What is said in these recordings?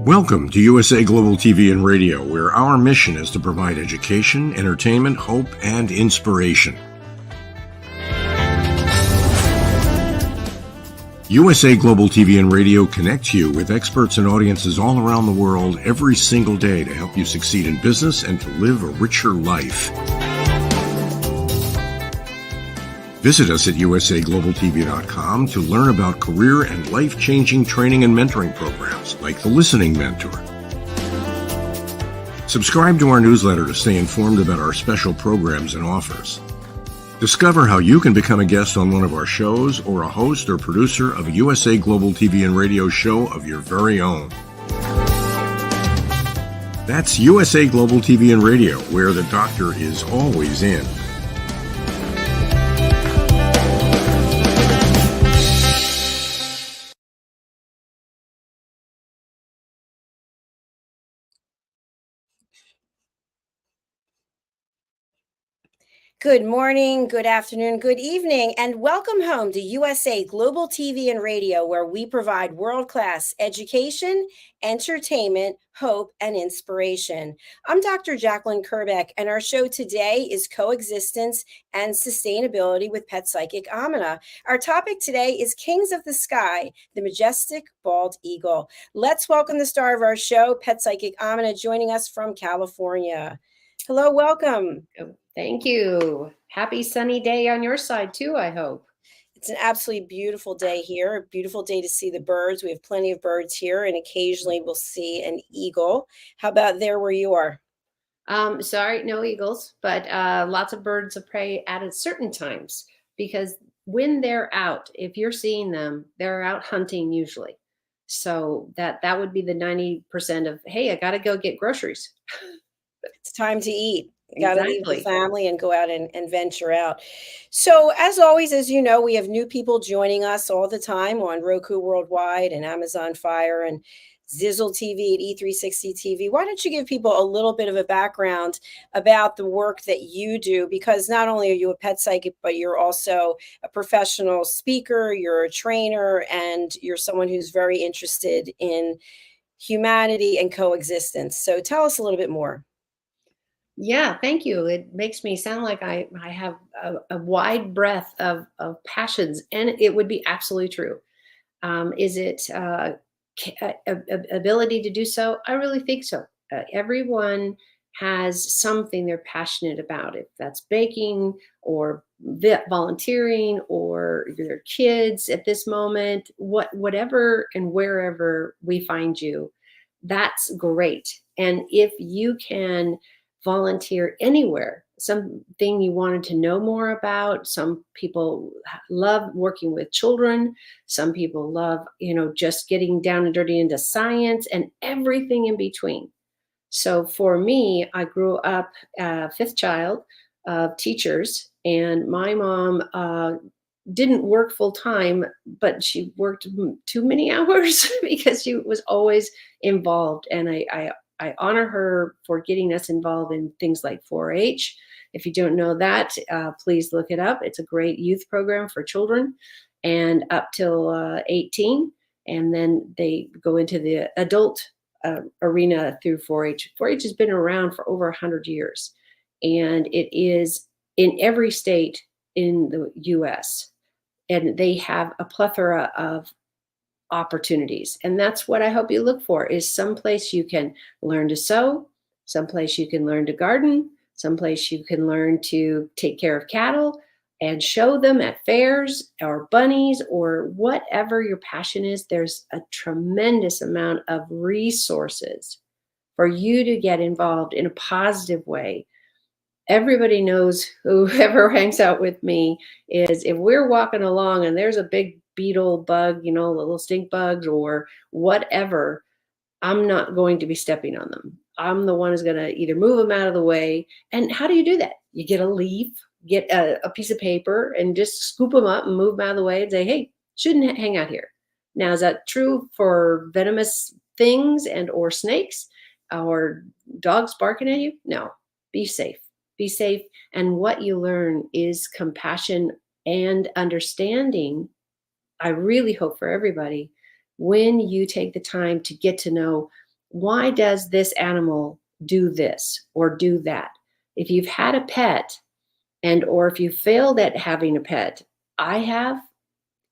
Welcome to USA Global TV and Radio, where our mission is to provide education, entertainment, hope, and inspiration. USA Global TV and Radio connects you with experts and audiences all around the world every single day to help you succeed in business and to live a richer life. Visit us at usaglobaltv.com to learn about career and life-changing training and mentoring programs like the Listening Mentor. Subscribe to our newsletter to stay informed about our special programs and offers. Discover how you can become a guest on one of our shows or a host or producer of a USA Global TV and Radio show of your very own. That's USA Global TV and Radio, where the doctor is always in. Good morning, good afternoon, good evening, and welcome home to USA Global TV and Radio, where we provide world-class education, entertainment, hope, and inspiration. I'm Dr. Jacalyn Kerbeck, and our show today is Coexistence and Sustainability with Pet Psychic AMINAH. Our topic today is Kings of the Sky, the Majestic Bald Eagle. Let's welcome the star of our show, Pet Psychic AMINAH, joining us from California. Hello, welcome. Thank you. Happy sunny day on your side too, I hope. It's an absolutely beautiful day here, a beautiful day to see the birds. We have plenty of birds here, and occasionally we'll see an eagle. How about there where you are? Sorry, no eagles, but lots of birds of prey at certain times, because when they're out, if you're seeing them, they're out hunting usually. So that would be the 90% of, hey, I got to go get groceries. It's time to eat. Got to leave the Exactly. family and go out and venture out. So as always, as you know, we have new people joining us all the time on Roku Worldwide and Amazon Fire and Zizzle TV at E360 TV. Why don't you give people a little bit of a background about the work that you do? Because not only are you a pet psychic, but you're also a professional speaker, you're a trainer, and you're someone who's very interested in humanity and coexistence. So tell us a little bit more. Yeah, thank you. It makes me sound like I have a wide breadth of passions, and it would be absolutely true. Is it ability to do so? I really think so. Everyone has something they're passionate about, if that's baking or volunteering or their kids at this moment, whatever and wherever we find you, that's great. And if you can volunteer anywhere, something you wanted to know more about. Some people love working with children. Some people love, just getting down and dirty into science and everything in between. So for me, I grew up fifth child of teachers, and my mom didn't work full time, but she worked too many hours because she was always involved. And I honor her for getting us involved in things like 4-H. If you don't know that, please look it up. It's a great youth program for children and up till 18. And then they go into the adult arena through 4-H. 4-H has been around for over 100 years. And it is in every state in the U.S. And they have a plethora of opportunities. And that's what I hope you look for, is someplace you can learn to sew, someplace you can learn to garden, someplace you can learn to take care of cattle and show them at fairs or bunnies or whatever your passion is. There's a tremendous amount of resources for you to get involved in a positive way. Everybody knows, whoever hangs out with me, is if we're walking along and there's a big beetle, bug, little stink bugs or whatever, I'm not going to be stepping on them. I'm the one who's going to either move them out of the way. And how do you do that? You get a leaf, get a piece of paper, and just scoop them up and move them out of the way and say, hey, shouldn't hang out here. Now, is that true for venomous things and or snakes or dogs barking at you? No, be safe. Be safe. And what you learn is compassion and understanding. I really hope for everybody, when you take the time to get to know Why does this animal do this or do that? If you've had a pet or if you failed at having a pet, I have,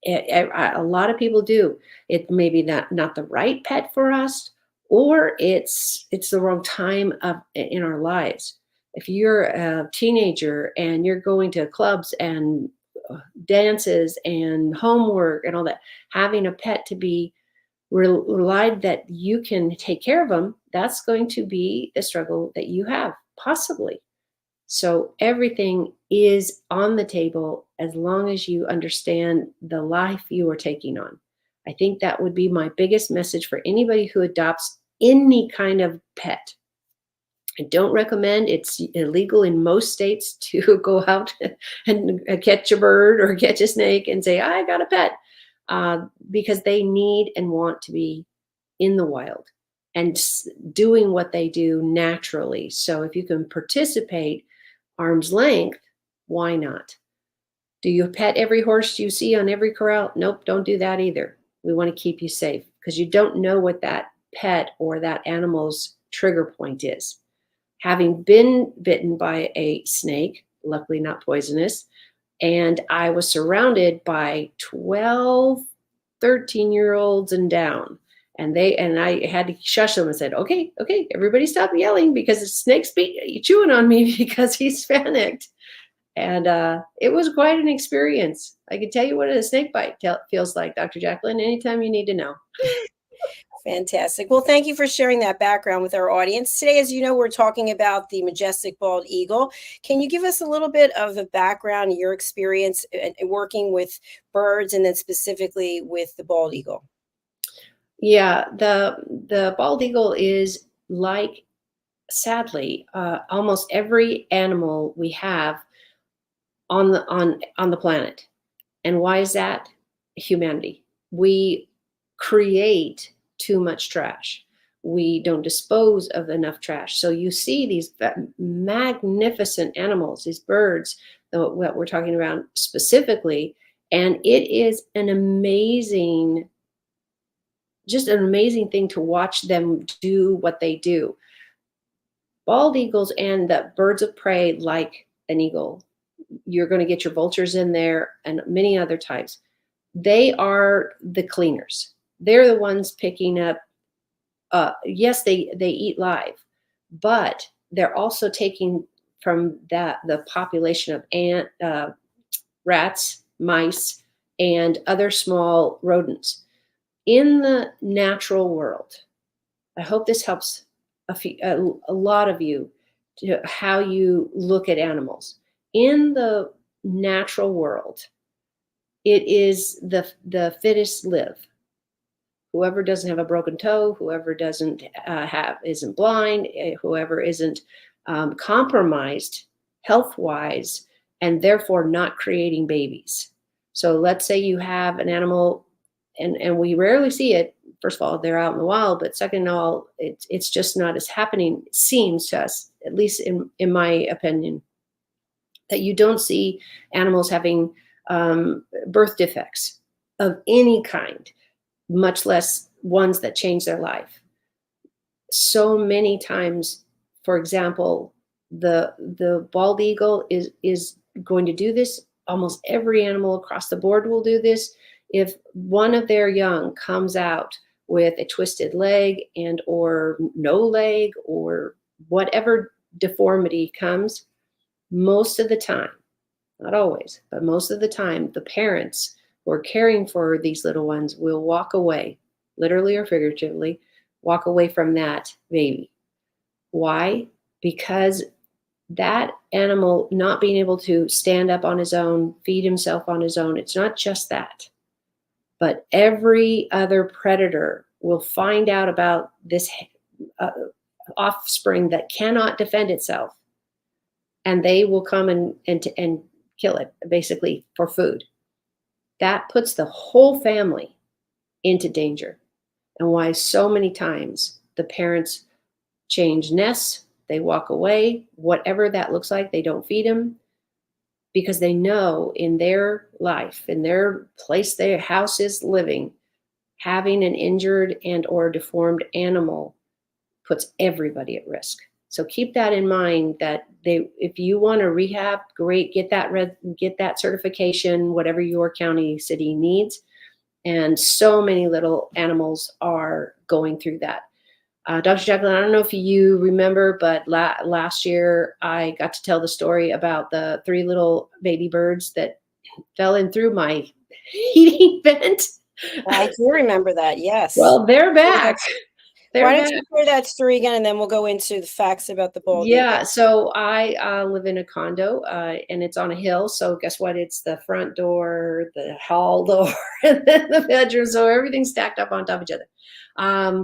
a lot of people do. It may be not the right pet for us, or it's the wrong time in our lives. If you're a teenager and you're going to clubs and dances and homework and all that, having a pet to be relied that you can take care of them, that's going to be the struggle that you have, possibly. So everything is on the table as long as you understand the life you are taking on. I think that would be my biggest message for anybody who adopts any kind of pet. I don't recommend, it's illegal in most states to go out and catch a bird or catch a snake and say, I got a pet, because they need and want to be in the wild and doing what they do naturally. So if you can participate arm's length, why not? Do you pet every horse you see on every corral? Nope, don't do that either. We want to keep you safe because you don't know what that pet or that animal's trigger point is. Having been bitten by a snake, luckily not poisonous, and I was surrounded by 12, 13-year-olds and down. And I had to shush them and said, okay, everybody stop yelling because the snake's chewing on me because he's panicked. And it was quite an experience. I can tell you what a snake bite feels like, Dr. Jacalyn, anytime you need to know. Fantastic. Well, thank you for sharing that background with our audience. Today, as you know, we're talking about the majestic bald eagle. Can you give us a little bit of the background, your experience working with birds and then specifically with the bald eagle? Yeah, the bald eagle is like, sadly, almost every animal we have on the planet. And why is that? Humanity. We create too much trash. We don't dispose of enough trash. So you see these magnificent animals, these birds, what we're talking about specifically, and it is just an amazing thing to watch them do what they do. Bald eagles and the birds of prey, like an eagle, you're going to get your vultures in there and many other types. They are the cleaners. They're the ones picking up. Yes, they eat live, but they're also taking from the population of rats, mice, and other small rodents in the natural world. I hope this helps a lot of you to how you look at animals. In the natural world, it is the fittest live. Whoever doesn't have a broken toe, whoever isn't blind, whoever isn't compromised health-wise, and therefore not creating babies. So let's say you have an animal, and we rarely see it. First of all, they're out in the wild, but second of all, it's just not as happening, it seems to us, at least in my opinion, that you don't see animals having birth defects of any kind, much less ones that change their life. So many times, for example, the bald eagle is going to do this. Almost every animal across the board will do this. If one of their young comes out with a twisted leg and or no leg or whatever deformity comes, most of the time, not always, but most of the time, the parents who are caring for these little ones will walk away, literally or figuratively, walk away from that baby. Why? Because that animal not being able to stand up on his own, feed himself on his own, it's not just that. But every other predator will find out about this offspring that cannot defend itself, and they will come and kill it, basically, for food. That puts the whole family into danger. And why so many times the parents change nests, they walk away, whatever that looks like, they don't feed them, because they know in their life, in their place their house is living, having an injured and or deformed animal puts everybody at risk. So keep that in mind, that if you want to rehab, great, get that certification, whatever your county, city needs. And so many little animals are going through that. Dr. Jacalyn, I don't know if you remember, but last year I got to tell the story about the 3 little baby birds that fell in through my heating vent. I do remember that. Yes. Well, they're back. Why don't you share that story again, and then we'll go into the facts about the bald eagle. Yeah, so I live in a condo, and it's on a hill. So guess what? It's the front door, the hall door, and then the bedroom. So everything's stacked up on top of each other.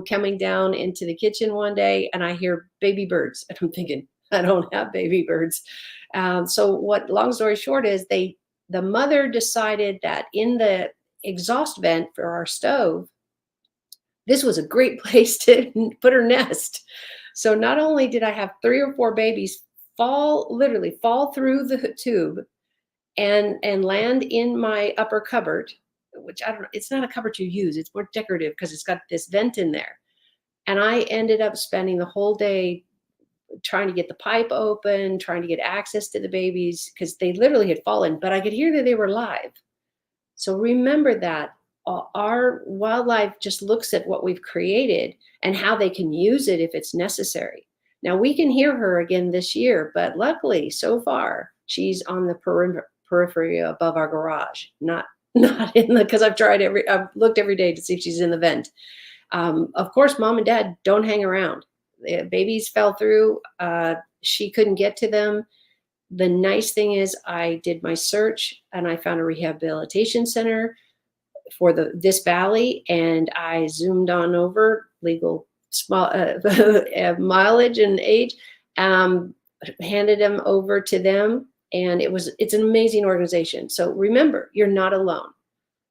Coming down into the kitchen one day, and I hear baby birds, and I'm thinking, I don't have baby birds. So long story short is, the mother decided that in the exhaust vent for our stove, this was a great place to put her nest. So not only did I have 3 or 4 babies literally fall through the tube and land in my upper cupboard, which I don't know, it's not a cupboard you use. It's more decorative because it's got this vent in there. And I ended up spending the whole day trying to get the pipe open, trying to get access to the babies, because they literally had fallen, but I could hear that they were live. So remember that our wildlife just looks at what we've created and how they can use it if it's necessary. Now, we can hear her again this year, but luckily so far she's on the periphery above our garage, not in the, because I've looked every day to see if she's in the vent. Of course, mom and dad don't hang around. The babies fell through. She couldn't get to them. The nice thing is I did my search and I found a rehabilitation center for this valley, and I zoomed on over, legal small mileage and age, handed them over to them, and it's an amazing organization. So remember, you're not alone.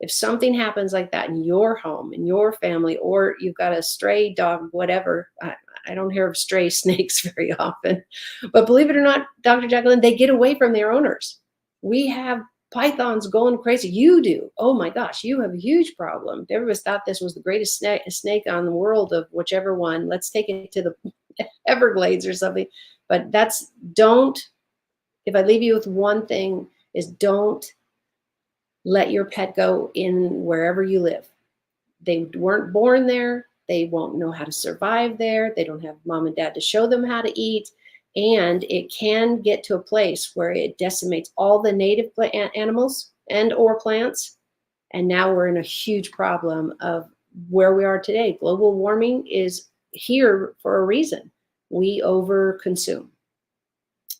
If something happens like that in your home, in your family, or you've got a stray dog, whatever, I don't hear of stray snakes very often, but believe it or not, Dr. Jacalyn, they get away from their owners. We have pythons going crazy. You do. Oh my gosh, you have a huge problem. Everybody thought this was the greatest snake on the world of whichever one. Let's take it to the Everglades or something. But if I leave you with one thing, is don't let your pet go in wherever you live. They weren't born there. They won't know how to survive there. They don't have mom and dad to show them how to eat. And it can get to a place where it decimates all the native animals and or plants. And now we're in a huge problem of where we are today. Global warming is here for a reason. We overconsume.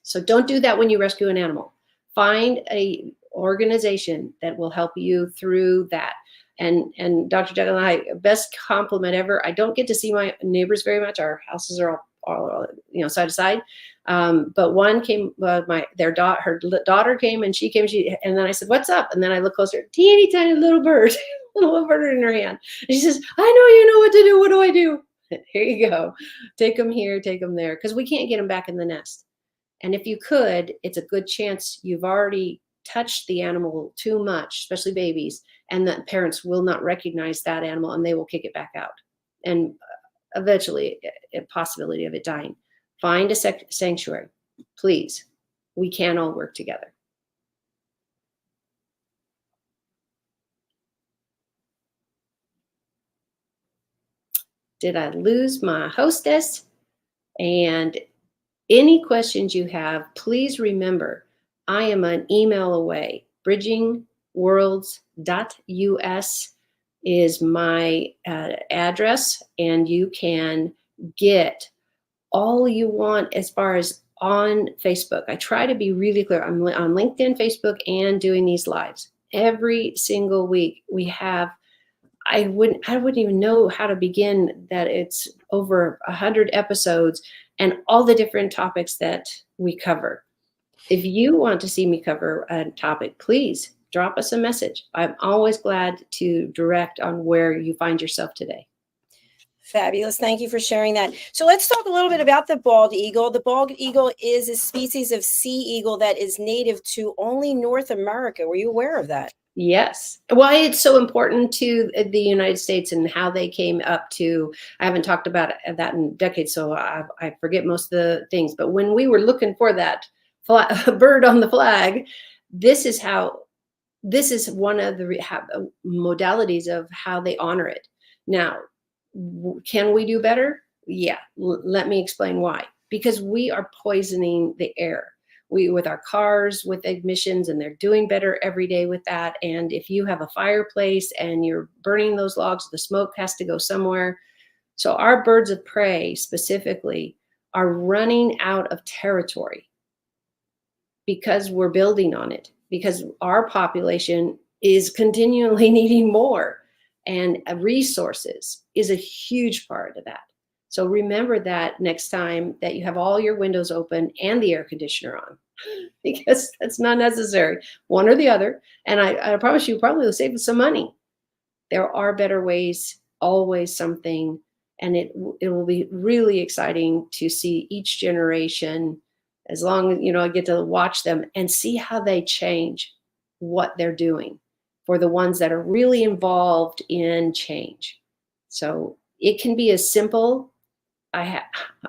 So don't do that when you rescue an animal. Find a organization that will help you through that. And Dr. Jacalyn, best compliment ever. I don't get to see my neighbors very much. Our houses are all side to side. But one came, her daughter came, and and then I said, "What's up?" And then I look closer, teeny tiny little bird, little bird in her hand. And she says, "I know you know what to do. What do I do?" Here you go. Take them here, take them there, because we can't get them back in the nest. And if you could, it's a good chance you've already touched the animal too much, especially babies, and that parents will not recognize that animal and they will kick it back out. And eventually a possibility of it dying. Find a sanctuary, please. We can all work together. Did I lose my hostess? And any questions you have, please remember, I am an email away. bridgingworlds.us is my address, and you can get all you want as far as on Facebook. I try to be really clear. I'm on LinkedIn, Facebook, and doing these lives every single week. We have, I wouldn't even know how to begin that it's over 100 episodes and all the different topics that we cover. If you want to see me cover a topic, please drop us a message. I'm always glad to direct on where you find yourself today. Fabulous. Thank you for sharing that. So let's talk a little bit about the bald eagle. The bald eagle is a species of sea eagle that is native to only North America. Were you aware of that? Yes. Why it's so important to the United States and how they came up to, I haven't talked about that in decades, so I forget most of the things. But when we were looking for that bird on the flag, this is how, this is one of the modalities of how they honor it. Now, can we do better? Yeah. Let me explain why. Because we are poisoning the air. We, with our cars, with emissions, and they're doing better every day with that. And if you have a fireplace and you're burning those logs, the smoke has to go somewhere. So our birds of prey specifically are running out of territory because we're building on it, because our population is continually needing more, and resources is a huge part of that. So remember that next time that you have all your windows open and the air conditioner on, because that's not necessary, one or the other. And I promise you, probably will save us some money. There are better ways, always something, and it will be really exciting to see each generation, as long as, you know, I get to watch them and see how they change what they're doing for the ones that are really involved in change. So it can be as simple. I have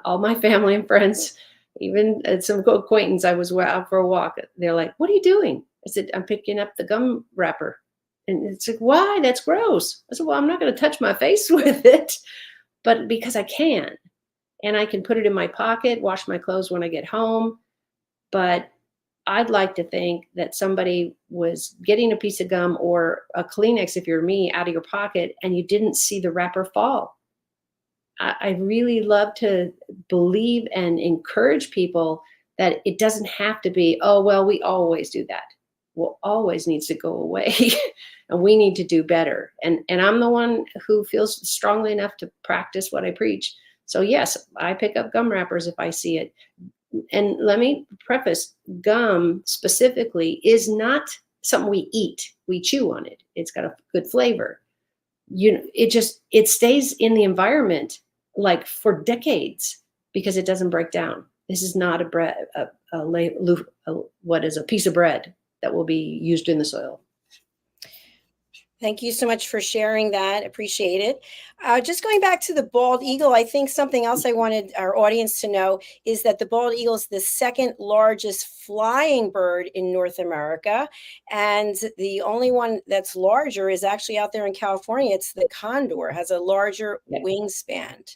all my family and friends, even some acquaintance, I was out for a walk. They're like, "What are you doing?" I said, "I'm picking up the gum wrapper." And it's like, "Why? That's gross." I said, "Well, I'm not going to touch my face with it, but because I can. And I can put it in my pocket, wash my clothes when I get home." But I'd like to think that somebody was getting a piece of gum or a Kleenex, if you're me, out of your pocket, and you didn't see the wrapper fall. I really love to believe and encourage people that it doesn't have to be, "Oh, well, we always do that." Well, always needs to go away. And we need to do better. And I'm the one who feels strongly enough to practice what I preach. So yes, I pick up gum wrappers if I see it. And let me preface, gum specifically is not something we eat. We chew on it. It's got a good flavor. It stays in the environment like for decades because it doesn't break down. This is not what is a piece of bread that will be used in the soil. Thank you so much for sharing that. Appreciate it. Just going back to the bald eagle, I think something else I wanted our audience to know is that the bald eagle is the second largest flying bird in North America. And the only one that's larger is actually out there in California. It's the condor, has a larger wingspan.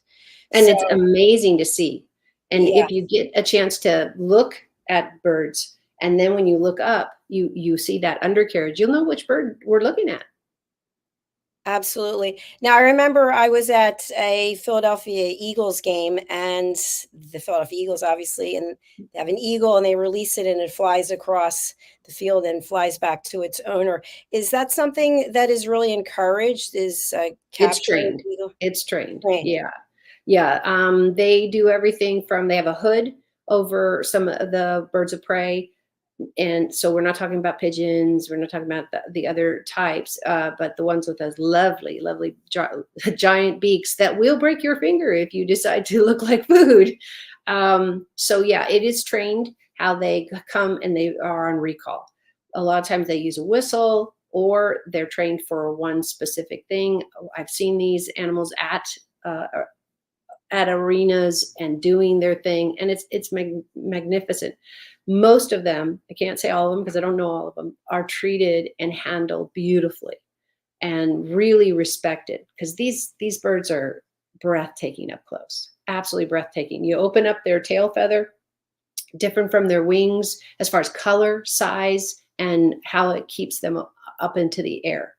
And it's amazing to see. And Yeah. if you get a chance to look at birds, and then when you look up, you see that undercarriage, you'll know which bird we're looking at. Absolutely. Now, I remember I was at a Philadelphia Eagles game, and the Philadelphia Eagles obviously, and they have an eagle, and they release it, and it flies across the field and flies back to its owner. Is that something that is really encouraged? Is It's capturing trained. the eagle? It's trained. Trained. Yeah. Yeah. They do everything from, they have a hood over some of the birds of prey. And so we're not talking about pigeons. We're not talking about the other types, but the ones with those lovely, lovely giant beaks that will break your finger if you decide to look like food. So yeah, it is trained how they come, and they are on recall. A lot of times they use a whistle, or they're trained for one specific thing. I've seen these animals at arenas and doing their thing, and it's magnificent. Most of them, I can't say all of them because I don't know all of them, are treated and handled beautifully and really respected, because these birds are breathtaking up close, absolutely breathtaking. You open up their tail feather, different from their wings as far as color, size, and how it keeps them up into the air.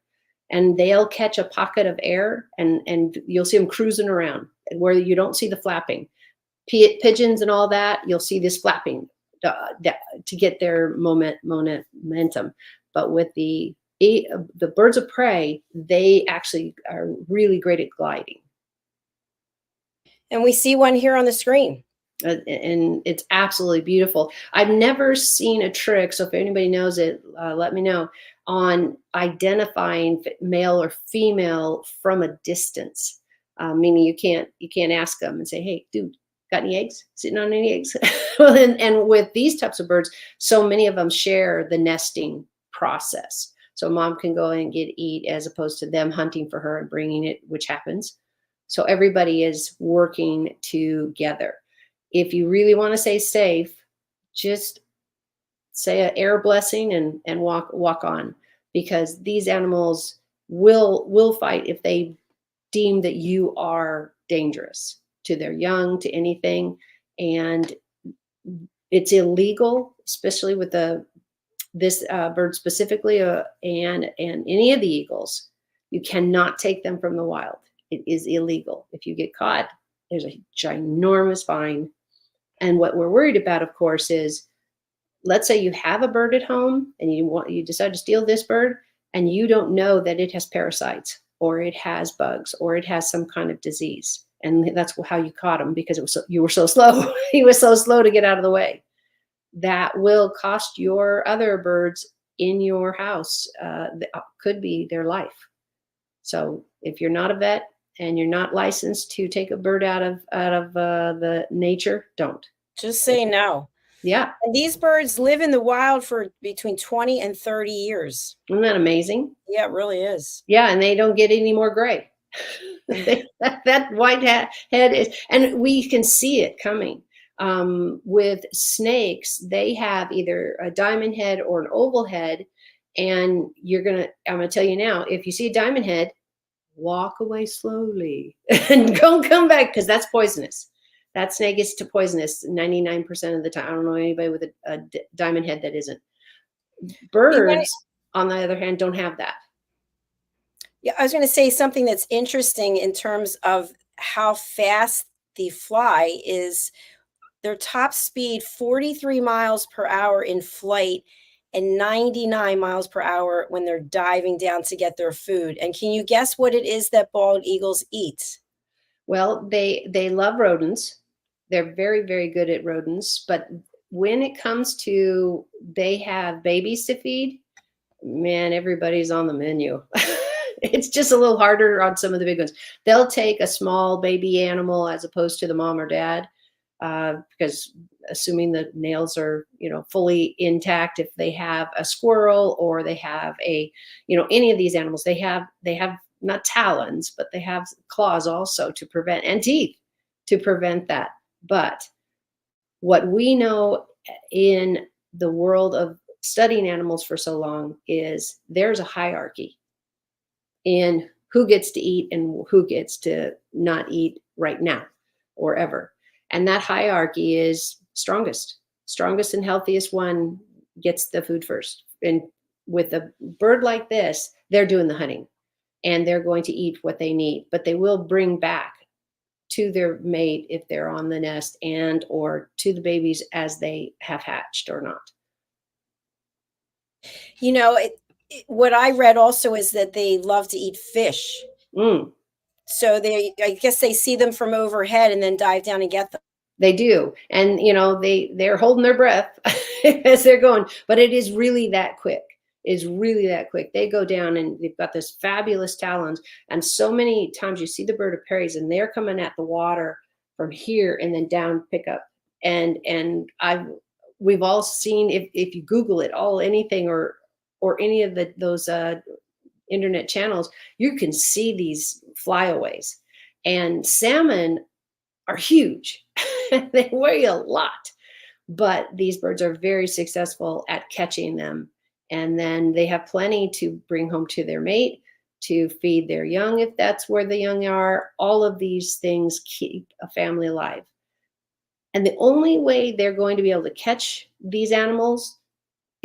And they'll catch a pocket of air, and you'll see them cruising around where you don't see the flapping. Pigeons and all that, you'll see this flapping to get their momentum. But with the birds of prey, they actually are really great at gliding. And we see one here on the screen. And it's absolutely beautiful. I've never seen a trick, so if anybody knows it, let me know, on identifying male or female from a distance. Meaning you can't ask them and say, "Hey, dude, got any eggs? Sitting on any eggs?" Well, and with these types of birds, so many of them share the nesting process. So mom can go and eat as opposed to them hunting for her and bringing it, which happens. So everybody is working together. If you really want to stay safe, just say an air blessing and walk on, because these animals will fight if they deem that you are dangerous to their young, to anything. And it's illegal, especially with this bird specifically, and any of the eagles. You cannot take them from the wild. It is illegal. If you get caught, there's a ginormous fine. And what we're worried about, of course, is, let's say you have a bird at home and you decide to steal this bird, and you don't know that it has parasites, or it has bugs, or it has some kind of disease. And that's how you caught him, because you were so slow. He was so slow to get out of the way. That will cost your other birds in your house, could be their life. So if you're not a vet and you're not licensed to take a bird out of the nature, don't. Just say no. Yeah. And these birds live in the wild for between 20 and 30 years. Isn't that amazing? Yeah, it really is. Yeah, and they don't get any more gray. that white head is, and we can see it coming. With snakes, they have either a diamond head or an oval head. And I'm gonna tell you now, if you see a diamond head, walk away slowly and don't come back, because that's poisonous. That snake is poisonous 99% of the time. I don't know anybody with a diamond head that isn't. Birds, on the other hand, don't have that. Yeah, I was going to say something that's interesting in terms of how fast they fly is their top speed 43 miles per hour in flight and 99 miles per hour when they're diving down to get their food. And can you guess what it is that bald eagles eat? Well, they love rodents. They're very, very good at rodents. But when it comes to they have babies to feed, man, everybody's on the menu. It's just a little harder on some of the big ones. They'll take a small baby animal as opposed to the mom or dad, because assuming the nails are, fully intact, if they have a squirrel or they have any of these animals, they have not talons, but they have claws also to prevent, and teeth to prevent that. But what we know in the world of studying animals for so long is there's a hierarchy in who gets to eat and who gets to not eat right now or ever. And that hierarchy is strongest and healthiest one gets the food first. And with a bird like this, they're doing the hunting and they're going to eat what they need, but they will bring back to their mate if they're on the nest, and or to the babies as they have hatched or not. What I read also is that they love to eat fish. So I guess they see them from overhead and then dive down and get them. They do. And, they're holding their breath as they're going, but it is really that quick. They go down and they've got this fabulous talons. And so many times you see the bird of prairies and they're coming at the water from here and then down pick up. And we've all seen, if you Google it, anything or any of those internet channels, you can see these flyaways. And salmon are huge. They weigh a lot, but these birds are very successful at catching them. And then they have plenty to bring home to their mate, to feed their young, if that's where the young are. All of these things keep a family alive. And the only way they're going to be able to catch these animals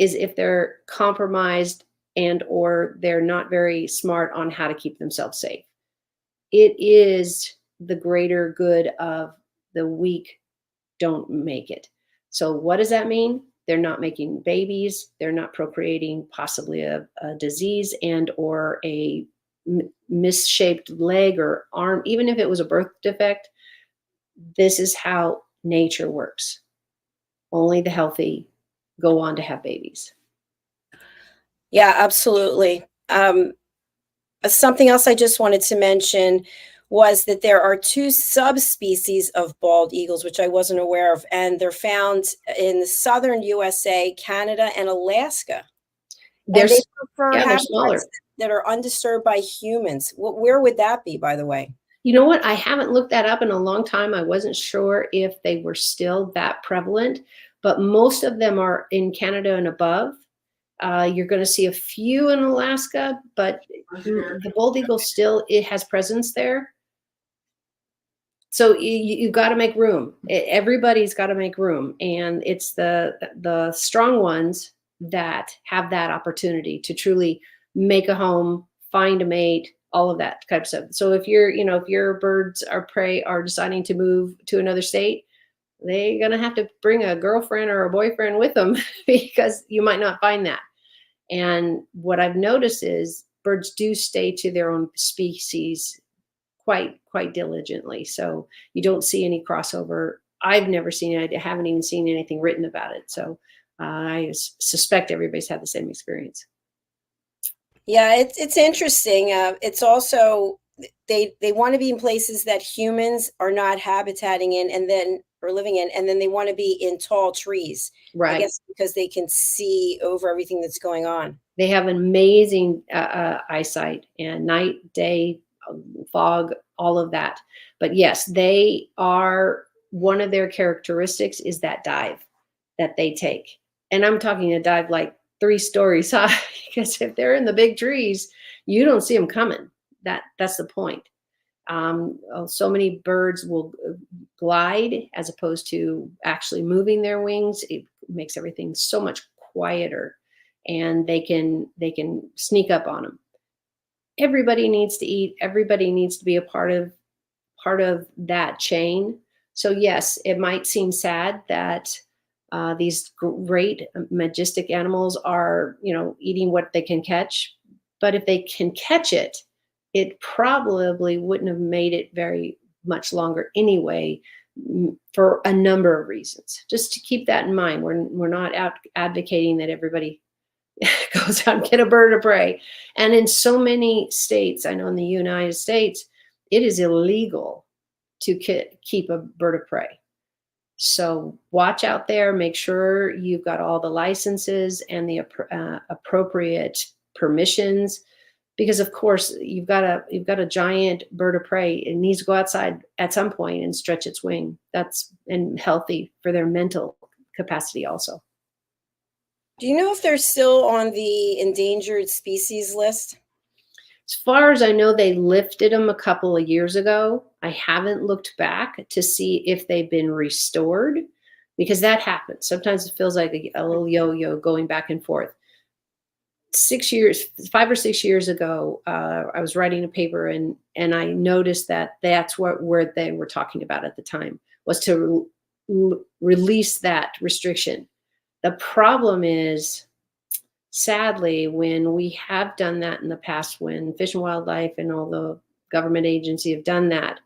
is if they're compromised and or they're not very smart on how to keep themselves safe. It is the greater good of the weak don't make it. So what does that mean? They're not making babies. They're not procreating, possibly a disease and or a misshaped leg or arm. Even if it was a birth defect, this is how nature works. Only the healthy go on to have babies. Yeah, absolutely. Something else I just wanted to mention was that there are 2 subspecies of bald eagles, which I wasn't aware of, and they're found in the southern USA, Canada, and Alaska. They're And they prefer yeah, they're smaller. habitats that are undisturbed by humans. Where would that be, by the way? You know what? I haven't looked that up in a long time. I wasn't sure if they were still that prevalent, but most of them are in Canada and above. You're going to see a few in Alaska, but the bald eagle still, it has presence there. So you got to make room. Everybody's got to make room, and it's the strong ones that have that opportunity to truly make a home, find a mate, all of that type of stuff. So if if your birds or prey are deciding to move to another state, they're gonna have to bring a girlfriend or a boyfriend with them because you might not find that. And what I've noticed is birds do stay to their own species quite diligently. So you don't see any crossover. I've never seen it. I haven't even seen anything written about it. So I suspect everybody's had the same experience. Yeah, it's interesting. It's also they want to be in places that humans are not habitating in, and then or living in, and then they want to be in tall trees. Right. I guess because they can see over everything that's going on. They have an amazing eyesight, and night, day, fog, all of that. But yes, they are, one of their characteristics is that dive that they take. And I'm talking a dive like 3 stories high, because if they're in the big trees, you don't see them coming. That's the point. So many birds will glide as opposed to actually moving their wings. It makes everything so much quieter, and they can sneak up on them. Everybody needs to eat. Everybody needs to be a part of that chain. So yes, it might seem sad that these great majestic animals are, eating what they can catch. But if they can catch it, it probably wouldn't have made it very much longer anyway, for a number of reasons. Just to keep that in mind, we're not out advocating that everybody goes out and get a bird of prey. And in so many states, I know in the United States, it is illegal to keep a bird of prey. So watch out there, make sure you've got all the licenses and the appropriate permissions, because of course you've got a giant bird of prey. It needs to go outside at some point and stretch its wing. That's and healthy for their mental capacity also. Do you know if they're still on the endangered species list? As far as I know, they lifted them a couple of years ago. I haven't looked back to see if they've been restored, because that happens. Sometimes it feels like a little yo-yo going back and forth. 5 or 6 years ago, I was writing a paper, and I noticed that that's where they were talking about at the time, was to release that restriction. The problem is, sadly, when we have done that in the past, when Fish and Wildlife and all the government agencies have done that,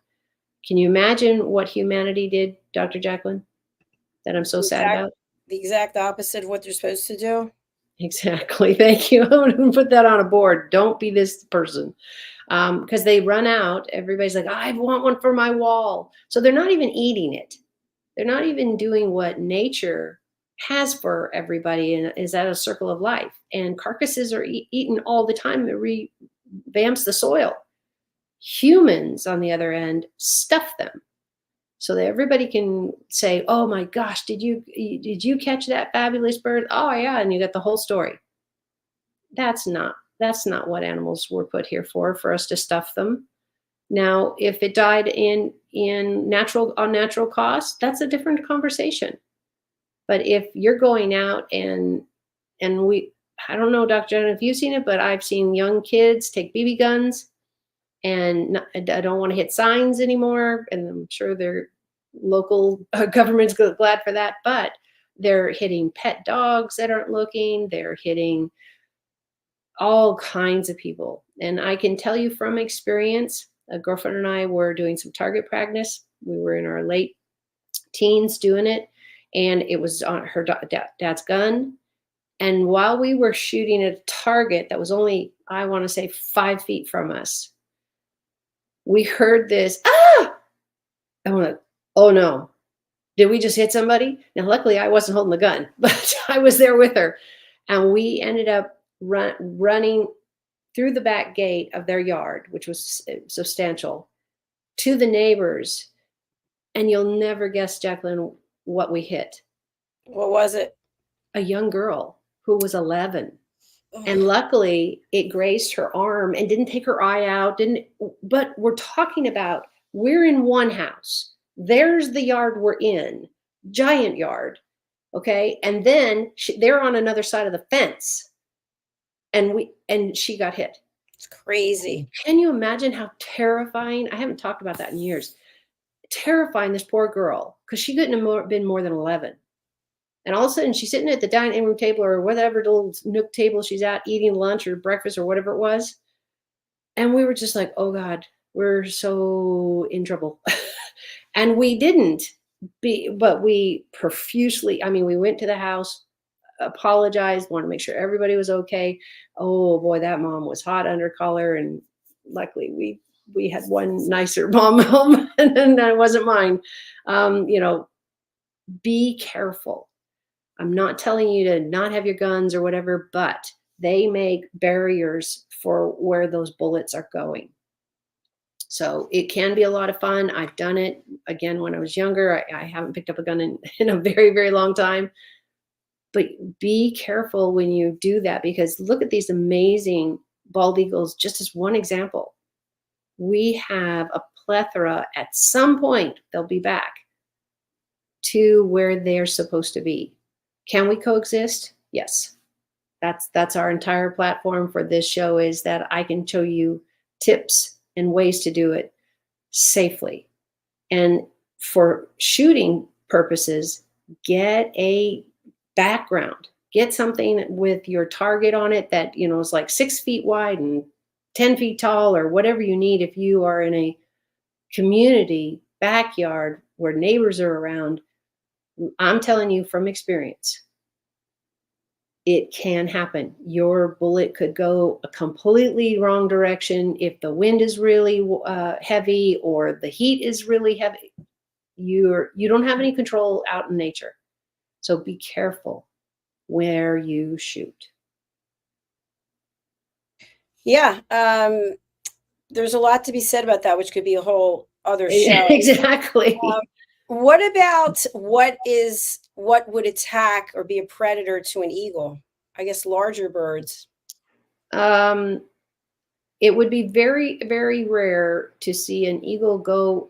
can you imagine what humanity did, Dr. Jacalyn, that I'm so sad about? The exact opposite of what they're supposed to do. Exactly. Thank you. I'm going to put that on a board. Don't be this person. Because they run out. Everybody's like, I want one for my wall. So they're not even eating it. They're not even doing what nature has for everybody, and is that a circle of life. And carcasses are eaten all the time. It revamps the soil. Humans, on the other end, stuff them so that everybody can say, oh my gosh, did you catch that fabulous bird? Oh yeah, and you get the whole story. That's not what animals were put here for us to stuff them. Now, if it died on natural cost, that's a different conversation. But if you're going out and I don't know, Dr. Jacalyn, if you've seen it, but I've seen young kids take BB guns, and I don't want to hit signs anymore. And I'm sure their local government's glad for that, but they're hitting pet dogs that aren't looking. They're hitting all kinds of people. And I can tell you from experience, a girlfriend and I were doing some target practice. We were in our late teens doing it, and it was on her dad's gun. And while we were shooting at a target that was only, I want to say, 5 feet from us, we heard this, ah! I went, oh no, did we just hit somebody? Now, luckily I wasn't holding the gun, but I was there with her. And we ended up running through the back gate of their yard, which was substantial, to the neighbors. And you'll never guess, Jacalyn, what we hit. What was it? A young girl who was 11. And luckily it grazed her arm and didn't take her eye out. But we're talking about, we're in one house. There's the yard we're in, giant yard. Okay. And then they're on another side of the fence. And she got hit. It's crazy. Can you imagine how terrifying? I haven't talked about that in years. Terrifying this poor girl, because she couldn't have been more than 11. And all of a sudden she's sitting at the dining room table or whatever little nook table she's at, eating lunch or breakfast or whatever it was. And we were just like, oh God, we're so in trouble. And we didn't but we profusely, we went to the house, apologized, wanted to make sure everybody was okay. Oh boy, that mom was hot under collar. And luckily we had one nicer mom home, and that wasn't mine. Be careful. I'm not telling you to not have your guns or whatever, but they make barriers for where those bullets are going. So it can be a lot of fun. I've done it again when I was younger. I haven't picked up a gun in a very, very long time. But be careful when you do that, because look at these amazing bald eagles, just as one example. We have a plethora. At some point, they'll be back to where they're supposed to be. Can we coexist? Yes. That's our entire platform for this show, is that I can show you tips and ways to do it safely. And for shooting purposes, get a background. Get something with your target on it that, is like 6 feet wide and 10 feet tall, or whatever you need if you are in a community backyard where neighbors are around. I'm telling you from experience, it can happen. Your bullet could go a completely wrong direction if the wind is really heavy or the heat is really heavy. You don't have any control out in nature. So be careful where you shoot. Yeah. There's a lot to be said about that, which could be a whole other show. Exactly. What about what would attack or be a predator to an eagle? I guess larger birds. It would be very, very rare to see an eagle go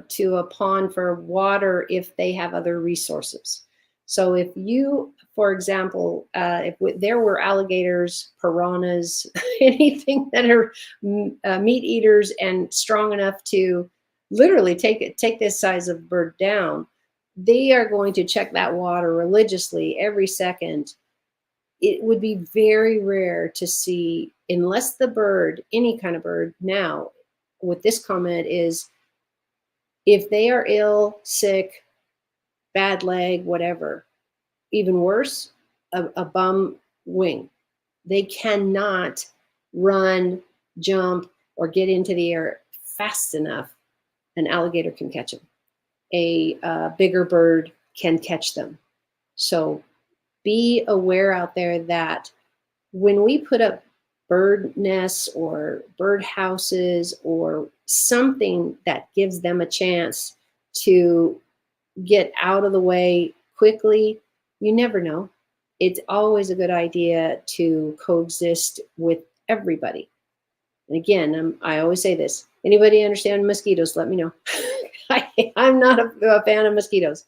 to a pond for water if they have other resources. So if you, for example, if there were alligators, piranhas, anything that are meat eaters and strong enough to literally take this size of bird down, they are going to check that water religiously every second. It would be very rare to see, unless the bird, any kind of bird now, with this comment is, if they are ill, sick, bad leg, whatever, even worse, a bum wing. They cannot run, jump, or get into the air fast enough. An alligator can catch them. A bigger bird can catch them. So be aware out there that when we put up bird nests or bird houses or something that gives them a chance to get out of the way quickly, you never know. It's always a good idea to coexist with everybody. And again, I always say this, anybody understand mosquitoes, let me know. I'm not a fan of mosquitoes.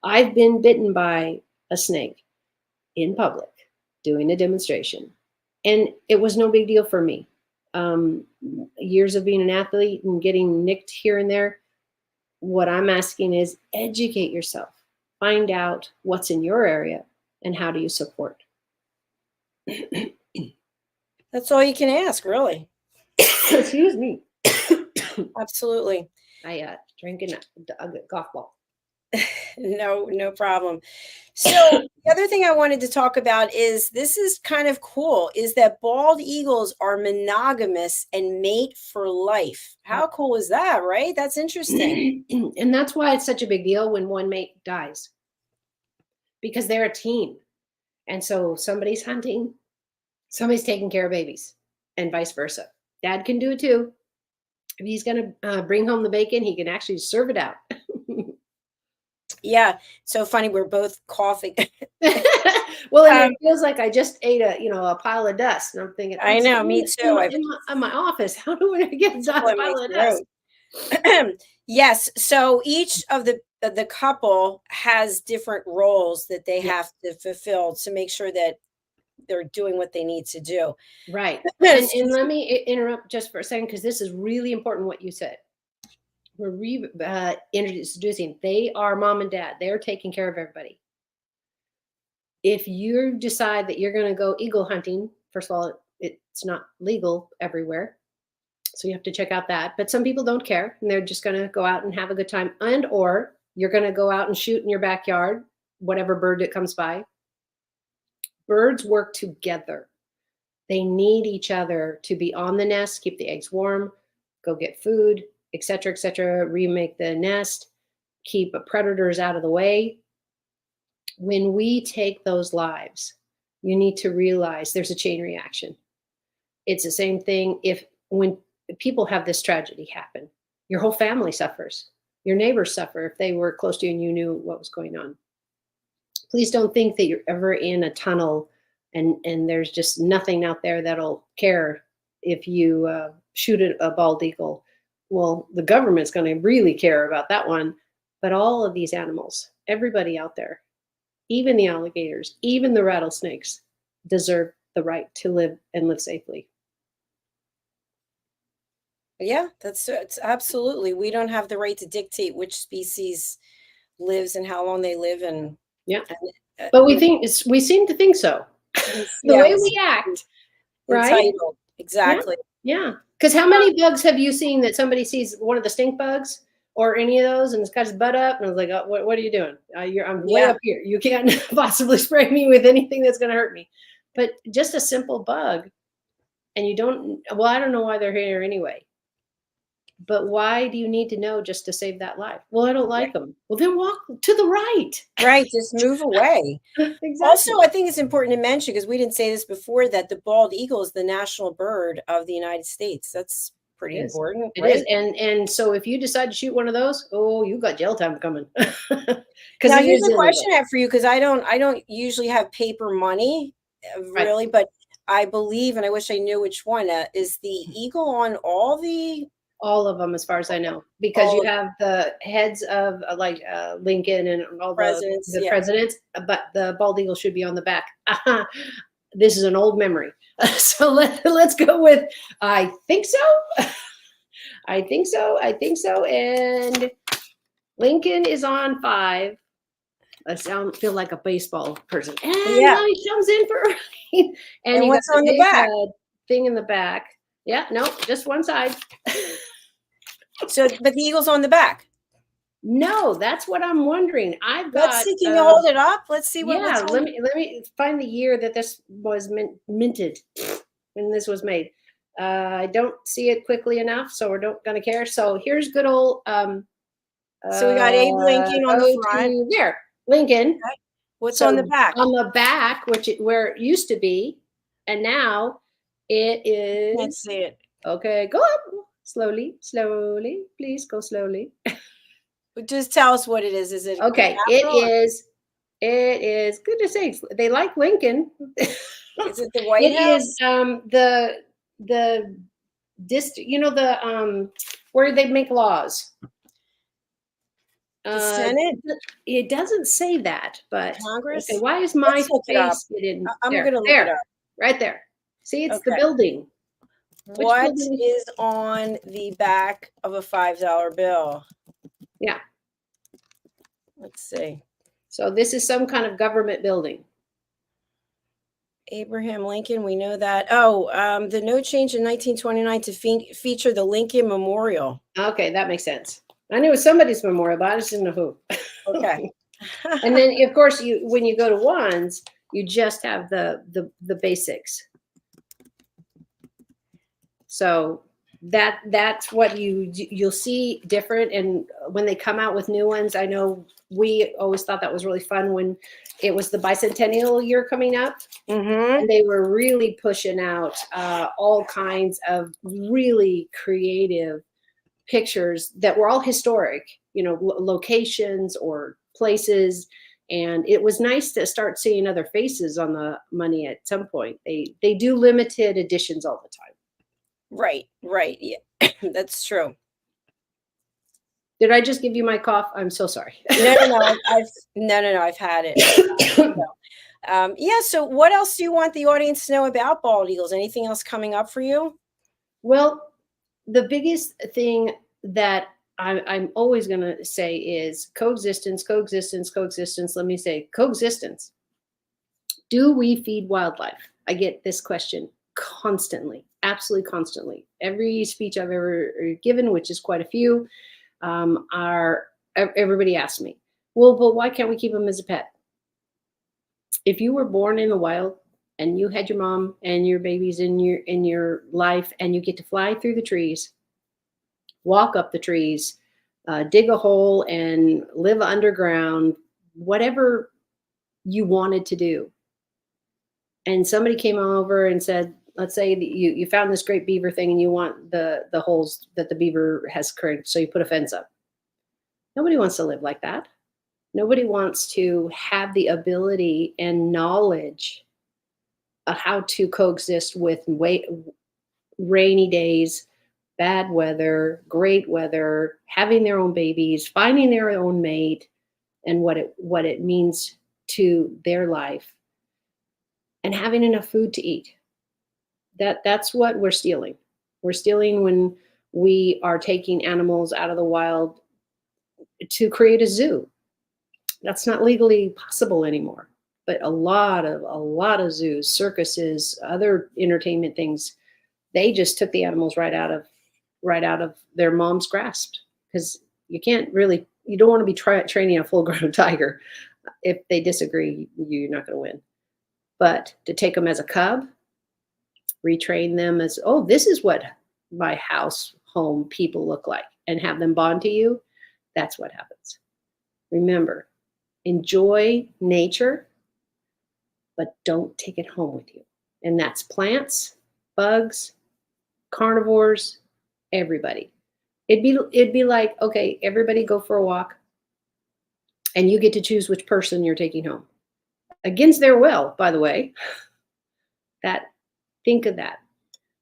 I've been bitten by a snake in public doing a demonstration, and it was no big deal for me. Years of being an athlete and getting nicked here and there. What I'm asking is educate yourself. Find out what's in your area and how do you support. That's all you can ask, really. Excuse me. Absolutely. I drinking a golf ball. No problem. So the other thing I wanted to talk about is, this is kind of cool, is that bald eagles are monogamous and mate for life. How cool is that, right? That's interesting. And that's why it's such a big deal when one mate dies, because they're a team. And so somebody's hunting, Somebody's taking care of babies, and vice versa. Dad can do it too. If he's going to bring home the bacon, he can actually serve it out. Yeah, so funny. We're both coughing. Well, and it feels like I just ate a pile of dust, and I'm thinking, I know, me too. In my office, how do I get a pile of dust? Yes. So each of the couple has different roles that they have to fulfill to make sure that they're doing what they need to do. Right. And let me interrupt just for a second, because this is really important what you said. We're introducing. They are mom and dad. They're taking care of everybody. If you decide that you're going to go eagle hunting, first of all, it's not legal everywhere. So you have to check out that. But some people don't care, and they're just going to go out and have a good time. And or you're going to go out and shoot in your backyard, whatever bird that comes by. Birds work together. They need each other to be on the nest, keep the eggs warm, go get food, etc., remake the nest, keep predators out of the way. When we take those lives, you need to realize there's a chain reaction. It's the same thing when people have this tragedy happen. Your whole family suffers. Your neighbors suffer if they were close to you and you knew what was going on. Please don't think that you're ever in a tunnel and there's just nothing out there that'll care if you shoot a bald eagle. Well, the government's going to really care about that one. But all of these animals, everybody out there, even the alligators, even the rattlesnakes, deserve the right to live and live safely. Yeah, it's absolutely. We don't have the right to dictate which species lives and how long they live. And yeah, but we seem to think so. The way we act, right? Entitled. Exactly. Yeah. Because how many bugs have you seen that somebody sees one of the stink bugs or any of those and it's got his butt up and I was like, oh, what are you doing? I'm way up here. You can't possibly spray me with anything that's going to hurt me. But just a simple bug, and I don't know why they're here anyway. But why do you need to know just to save that life? Well, I don't like them. Well, then walk to the right. Right. Just move away. Exactly. Also, I think it's important to mention, because we didn't say this before, that the bald eagle is the national bird of the United States. That's pretty important. It is. And so if you decide to shoot one of those, oh, you got jail time coming. Now, here's a question I have for you, because I don't usually have paper money, really, but I believe, and I wish I knew which one, is the eagle on all of them, as far as I know, because you have the heads of Lincoln and all the presidents, but the bald eagle should be on the back. This is an old memory. So let's go with, I think so. I think so. And Lincoln is on 5. I feel like a baseball person. And he comes in for and what's on the back? Thing in the back. Yeah, no, just one side. So, but the eagle's on the back. No, that's what I'm wondering. Let's see. Can you hold it up? Let's see what. Yeah, let me find the year that this was minted when this was made. I don't see it quickly enough, so we're not going to care. So here's good old. So we got Abe Lincoln on the front. There, Lincoln. Okay. What's on the back? On the back, where it used to be, and now it is. Let's see it. Okay, go up slowly. Please go slowly. Just tell us what it is. Is it okay? It is. Goodness sakes, they like Lincoln. Is it the White House? It is the district. You know, the where they make laws. The Senate? It doesn't say that, but Congress. Okay, why is my face? I'm going to look it up. Right there. See, it's the building. What is on the back of a $5 bill? Yeah. Let's see. So this is some kind of government building. Abraham Lincoln, we know that. Oh, the note changed in 1929 to feature the Lincoln Memorial. Okay, that makes sense. I knew it was somebody's memorial, but I just didn't know who. Okay. And then, of course, when you go to ones, you just have the basics. So that's what you'll see different. And when they come out with new ones, I know we always thought that was really fun when it was the bicentennial year coming up. Mm-hmm. And they were really pushing out all kinds of really creative pictures that were all historic, locations or places. And it was nice to start seeing other faces on the money at some point. They do limited editions all the time. Right. Yeah, that's true. Did I just give you my cough? I'm so sorry. No. I've had it. Yeah. So, what else do you want the audience to know about bald eagles? Anything else coming up for you? Well, the biggest thing that I'm always going to say is coexistence. Let me say coexistence. Do we feed wildlife? I get this question constantly, absolutely constantly. Every speech I've ever given, which is quite a few, everybody asks me, well, but why can't we keep them as a pet? If you were born in the wild and you had your mom and your babies in your life, and you get to fly through the trees, walk up the trees, dig a hole and live underground, whatever you wanted to do, and somebody came over and said, let's say that you found this great beaver thing and you want the holes that the beaver has created, so you put a fence up. Nobody wants to live like that. Nobody wants to have the ability and knowledge of how to coexist with rainy days, bad weather, great weather, having their own babies, finding their own mate, and what it means to their life, and having enough food to eat. That's what we're stealing. We're stealing when we are taking animals out of the wild to create a zoo. That's not legally possible anymore. But a lot of zoos, circuses, other entertainment things, they just took the animals right out of their mom's grasp, because you don't want to be training a full-grown tiger. If they disagree, you're not going to win. But to take them as a cub, retrain them as, oh, this is what my home people look like, and have them bond to you, that's what happens. Remember, enjoy nature, but don't take it home with you. And that's plants, bugs, carnivores, everybody. It'd be like, okay, everybody go for a walk, and you get to choose which person you're taking home. Against their will, by the way. Think of that.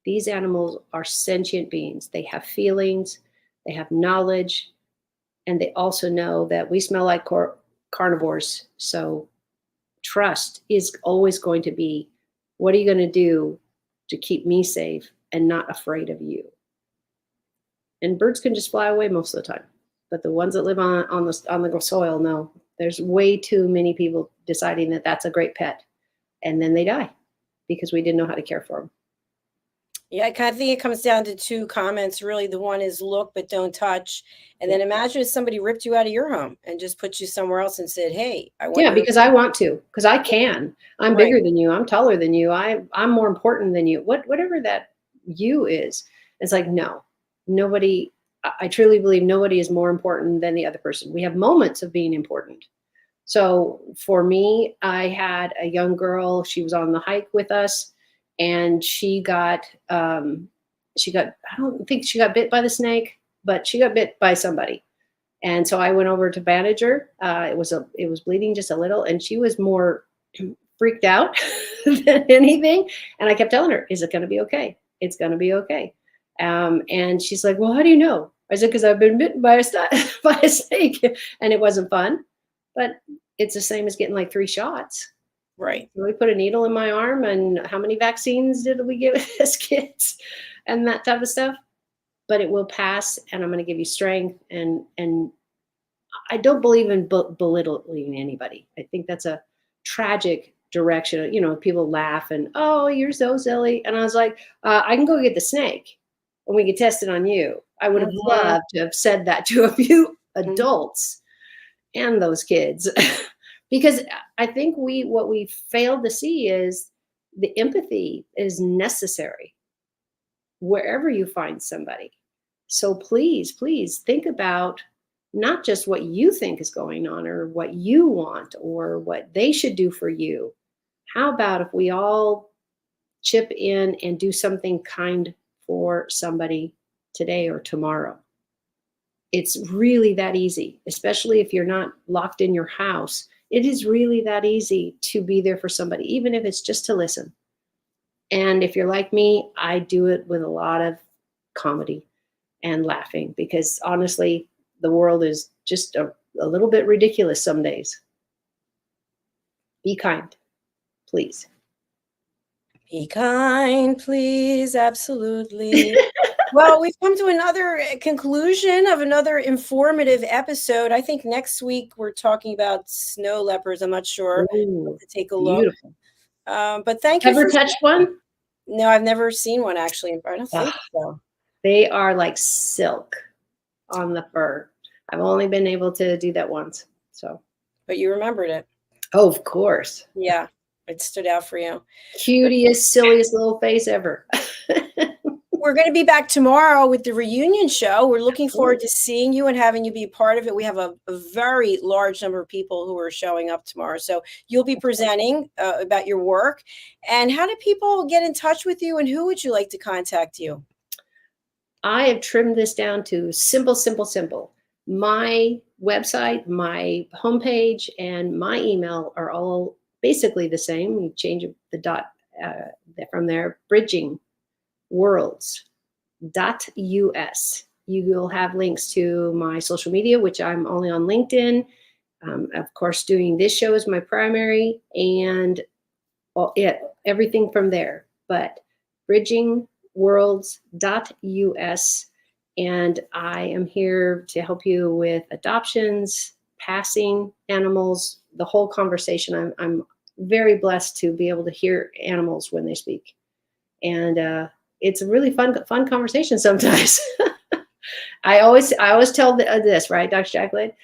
These animals are sentient beings. They have feelings, they have knowledge, and they also know that we smell like carnivores. So trust is always going to be, what are you going to do to keep me safe and not afraid of you? And birds can just fly away most of the time. But the ones that live on the soil, no. There's way too many people deciding that that's a great pet. And then they die because we didn't know how to care for them. Yeah, I kind of think it comes down to two comments, really. The one is look, but don't touch. And then imagine if somebody ripped you out of your home and just put you somewhere else and said, hey, I want because I want to, because I can. I'm bigger than you. I'm taller than you. I'm more important than you. Whatever that you is. It's like, no, nobody, I truly believe nobody is more important than the other person. We have moments of being important. So for me, I had a young girl, she was on the hike with us, and she got, I don't think she got bit by the snake, but she got bit by somebody. And so I went over to bandage her. It was bleeding just a little, and she was more freaked out than anything. And I kept telling her, is it going to be okay? It's going to be okay. And she's like, well, how do you know? I said, because I've been bitten by a snake, and it wasn't fun, but it's the same as getting like 3 shots. Right. We put a needle in my arm, and how many vaccines did we give as kids and that type of stuff? But it will pass, and I'm going to give you strength. And I don't believe in belittling anybody. I think that's a tragic direction. People laugh and, oh, you're so silly. And I was like, I can go get the snake and we can test it on you. I would have loved to have said that to a few adults and those kids. Because I think what we failed to see is the empathy is necessary wherever you find somebody. So please think about not just what you think is going on or what you want or what they should do for you. How about if we all chip in and do something kind for somebody today or tomorrow? It's really that easy, especially if you're not locked in your house. It is really that easy to be there for somebody, even if it's just to listen. And if you're like me, I do it with a lot of comedy and laughing, because honestly, the world is just a little bit ridiculous some days. Be kind, please. Be kind, please. Absolutely. Well, we've come to another conclusion of another informative episode. I think next week we're talking about snow leopards. I'm not sure. Ooh, To take a look. beautiful. But thank you. Ever touched one? No, I've never seen one actually. I don't think so. They are like silk on the fur. I've only been able to do that once. So. But you remembered it. Oh, of course. Yeah, it stood out for you. Cutest, silliest little face ever. We're going to be back tomorrow with the reunion show. We're looking forward to seeing you and having you be a part of it. We have a very large number of people who are showing up tomorrow. So you'll be presenting about your work. And how do people get in touch with you, and who would you like to contact you? I have trimmed this down to simple. My website, my homepage, and my email are all basically the same. You change the dot from there. Bridging worlds.us. You will have links to my social media, which I'm only on LinkedIn. Of course, doing this show is my primary, and everything from there. But bridging worlds.us, and I am here to help you with adoptions, passing animals, the whole conversation. I'm very blessed to be able to hear animals when they speak, and it's a really fun conversation sometimes. I always tell this, right, Dr. Jacalyn?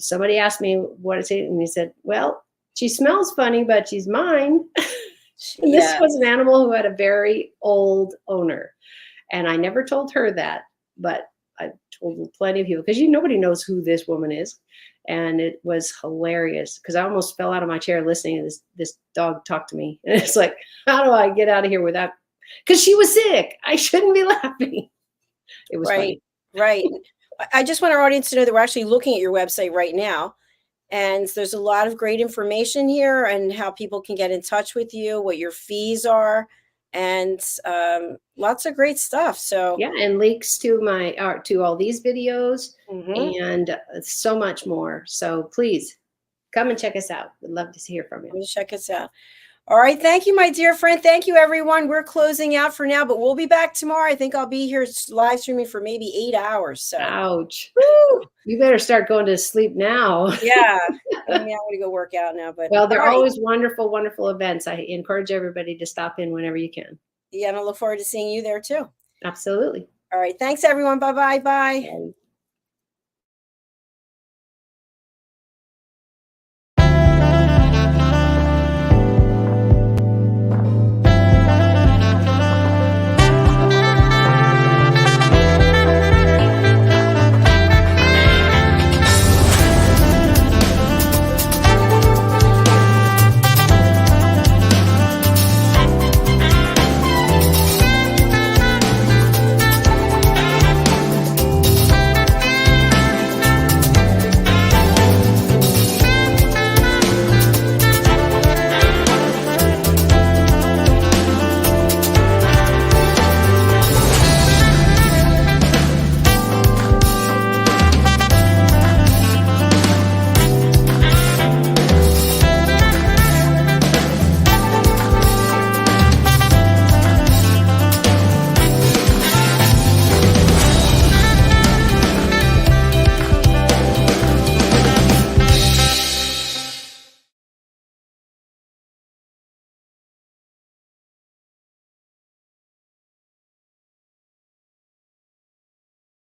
Somebody asked me what is it, and he said, "Well, she smells funny, but she's mine." And this was an animal who had a very old owner, and I never told her that, but I told plenty of people, because nobody knows who this woman is, and it was hilarious because I almost fell out of my chair listening to this dog talk to me, and it's like, how do I get out of here without? Because she was sick. I shouldn't be laughing. It was funny. Right. I just want our audience to know that we're actually looking at your website right now. And there's a lot of great information here, and how people can get in touch with you, what your fees are, and lots of great stuff. So yeah, and links to to all these videos, and so much more. So please come and check us out. We'd love to hear from you. Check us out. All right. Thank you, my dear friend. Thank you, everyone. We're closing out for now, but we'll be back tomorrow. I think I'll be here live streaming for maybe 8 hours. So. Ouch. Woo! You better start going to sleep now. Yeah. I'm going to go work out now. But well, they're always wonderful, wonderful events. I encourage everybody to stop in whenever you can. Yeah, and I look forward to seeing you there too. Absolutely. All right. Thanks, everyone. Bye-bye. Bye.